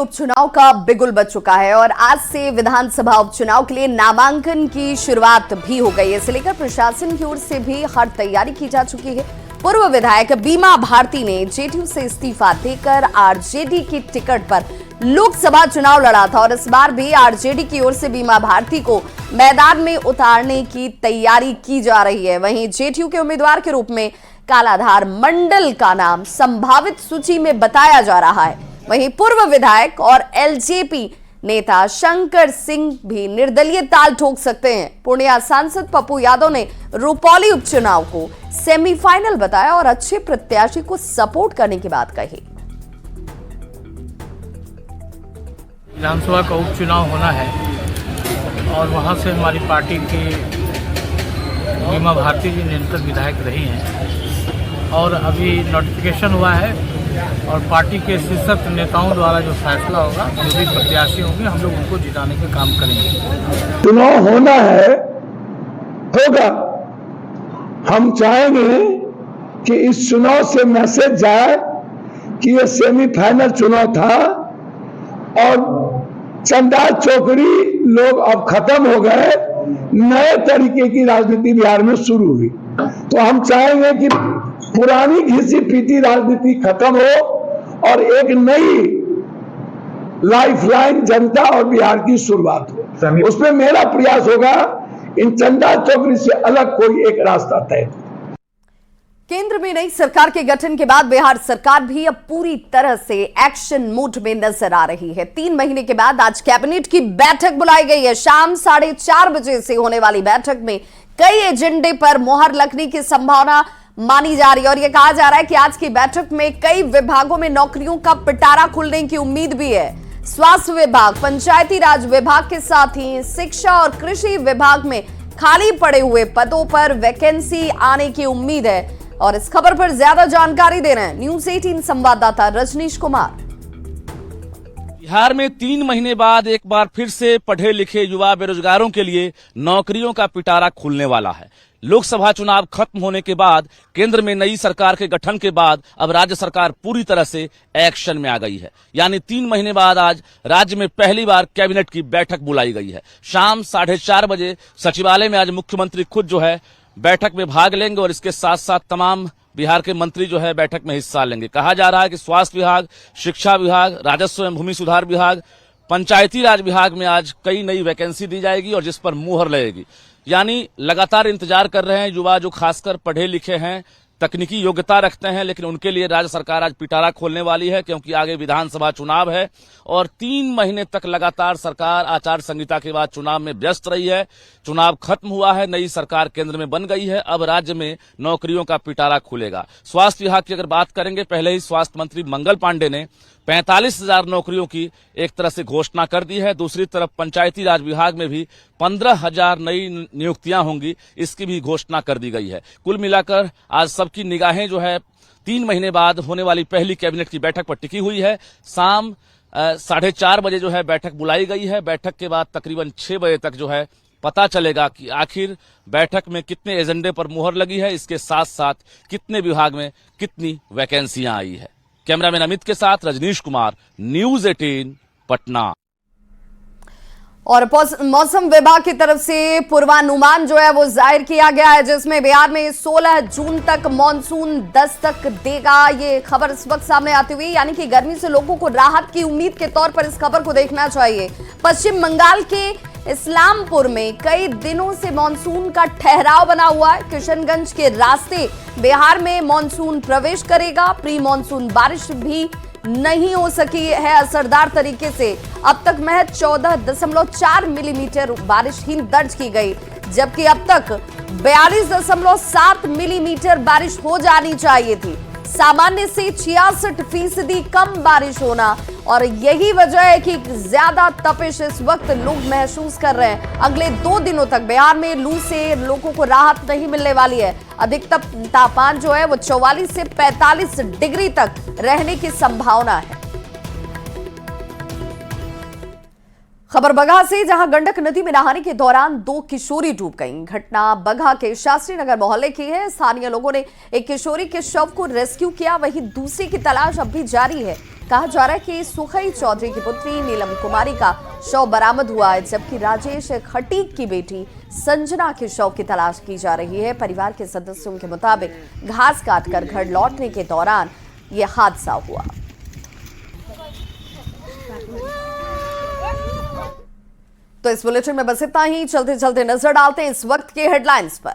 उपचुनाव का बिगुल बज चुका है और आज से विधानसभा उपचुनाव के लिए नामांकन की शुरुआत भी हो गई है। इसे लेकर प्रशासन की ओर से भी हर तैयारी की जा चुकी है। पूर्व विधायक बीमा भारती ने जेडीयू से इस्तीफा देकर आरजेडी की टिकट पर लोकसभा चुनाव लड़ा था और इस बार भी आरजेडी की ओर से बीमा भारती को मैदान में उतारने की तैयारी की जा रही है। वहीं जेडीयू के उम्मीदवार के रूप में कालाधार मंडल का नाम संभावित सूची में बताया जा रहा है। वहीं पूर्व विधायक और एलजेपी नेता शंकर सिंह भी निर्दलीय ताल ठोक सकते हैं। पूर्णिया सांसद पप्पू यादव ने रुपौली उपचुनाव को सेमीफाइनल बताया और अच्छे प्रत्याशी को सपोर्ट करने की बात कही। विधानसभा का उपचुनाव होना है और वहां से हमारी पार्टी की बीमा भारती जी निरंतर विधायक रही हैं और अभी नोटिफिकेशन हुआ है और पार्टी के शीर्षस्थ नेताओं द्वारा जो फैसला होगा, जो भी प्रत्याशी होंगे, हम लोग उनको जिताने का काम करेंगे। चुनाव होना है, होगा। हम चाहेंगे कि इस चुनाव से मैसेज जाए कि ये सेमीफाइनल चुनाव था और चंदा चौकड़ी लोग अब खत्म हो गए, नए तरीके की राजनीति बिहार में शुरू हुई। तो हम चाहेंगे कि पुरानी घिसी पीटी राजनीति खत्म हो और एक नई लाइफलाइन जनता और बिहार की शुरुआत हो। उसमें मेरा प्रयास होगा इन चंदा चौकड़ी से अलग कोई एक रास्ता तय। केंद्र में नई सरकार के गठन के बाद बिहार सरकार भी अब पूरी तरह से एक्शन मोड में नजर आ रही है। 3 महीने के बाद आज कैबिनेट की बैठक बुलाई गई है। शाम 4:30 बजे से होने वाली बैठक में कई एजेंडे पर मुहर लगने की संभावना मानी जा रही है और यह कहा जा रहा है कि आज की बैठक में कई विभागों में नौकरियों का पिटारा खुलने की उम्मीद भी है। स्वास्थ्य विभाग, पंचायती राज विभाग के साथ ही शिक्षा और कृषि विभाग में खाली पड़े हुए पदों पर वैकेंसी आने की उम्मीद है और इस खबर पर ज्यादा जानकारी दे रहे हैं न्यूज़ 18 संवाददाता रजनीश कुमार। बिहार में 3 महीने बाद एक बार फिर से पढ़े लिखे युवा बेरोजगारों के लिए नौकरियों का पिटारा खुलने वाला है। लोकसभा चुनाव खत्म होने के बाद, केंद्र में नई सरकार के गठन के बाद अब राज्य सरकार पूरी तरह से एक्शन में आ गई है। यानी 3 महीने बाद आज राज्य में पहली बार कैबिनेट की बैठक बुलाई गई है। शाम 4:30 बजे सचिवालय में आज मुख्यमंत्री खुद जो है बैठक में भाग लेंगे और इसके साथ साथ तमाम बिहार के मंत्री जो है बैठक में हिस्सा लेंगे। कहा जा रहा है कि स्वास्थ्य विभाग, शिक्षा विभाग, राजस्व एवं भूमि सुधार विभाग, पंचायती राज विभाग में आज कई नई वैकेंसी दी जाएगी और जिस पर मुहर लगेगी। यानी लगातार इंतजार कर रहे हैं युवा जो खासकर पढ़े लिखे हैं, तकनीकी योग्यता रखते हैं, लेकिन उनके लिए राज्य सरकार आज पिटारा खोलने वाली है क्योंकि आगे विधानसभा चुनाव है और 3 महीने तक लगातार सरकार आचार संहिता के बाद चुनाव में व्यस्त रही है। चुनाव खत्म हुआ है, नई सरकार केंद्र में बन गई है, अब राज्य में नौकरियों का पिटारा खुलेगा। स्वास्थ्य विभाग की अगर बात करेंगे, पहले ही स्वास्थ्य मंत्री मंगल पांडे ने 45,000 नौकरियों की एक तरह से घोषणा कर दी है। दूसरी तरफ पंचायती राज विभाग में भी 15,000 नई नियुक्तियां होंगी, इसकी भी घोषणा कर दी गई है। कुल मिलाकर आज सबकी निगाहें जो है 3 महीने बाद होने वाली पहली कैबिनेट की बैठक पर टिकी हुई है। शाम 4:30 बजे जो है बैठक बुलाई गई है। बैठक के बाद तकरीबन 6 बजे तक जो है पता चलेगा कि आखिर बैठक में कितने एजेंडे पर मुहर लगी है, इसके साथ साथ कितने विभाग में कितनी वैकेंसियां आई है। कैमरामैन अमित के साथ रजनीश कुमार, न्यूज़ 18 पटना। और मौसम विभाग की तरफ से पूर्वानुमान जो है वो जाहिर किया गया है, जिसमें बिहार में 16 जून तक मॉनसून दस्तक देगा। ये खबर इस वक्त सामने आती हुई, यानी कि गर्मी से लोगों को राहत की उम्मीद के तौर पर इस खबर को देखना चाहिए। पश्चिम बंगाल के इस्लामपुर में कई दिनों से मॉनसून का ठहराव बना हुआ है। किशनगंज के रास्ते बिहार में मॉनसून प्रवेश करेगा। प्री मॉनसून बारिश भी नहीं हो सकी है असरदार तरीके से। अब तक महज 14.4 मिलीमीटर बारिश ही दर्ज की गई, जबकि अब तक 42.7 मिलीमीटर बारिश हो जानी चाहिए थी। सामान्य से 66% कम बारिश होना और यही वजह है कि ज्यादा तपिश इस वक्त लोग महसूस कर रहे हैं। अगले 2 दिनों तक बिहार में लू से लोगों को राहत नहीं मिलने वाली है। अधिकतम तापमान जो है वो 44 से 45 डिग्री तक रहने की संभावना है। खबर बगहा से, जहां गंडक नदी में नहाने के दौरान 2 किशोरी डूब गईं। घटना बगहा के शास्त्री नगर मोहल्ले की है। स्थानीय लोगों ने एक किशोरी के शव को रेस्क्यू किया, वहीं दूसरी की तलाश अब भी जारी है। कहा जा रहा है कि सुखई चौधरी की पुत्री नीलम कुमारी का शव बरामद हुआ है, जबकि राजेश खटीक की बेटी संजना के शव की तलाश की जा रही है। परिवार के सदस्यों के मुताबिक घास काटकर घर लौटने के दौरान यह हादसा हुआ। तो इस बुलेटिन में बस इतना ही। चलते चलते नजर डालते हैं इस वक्त के हेडलाइंस पर।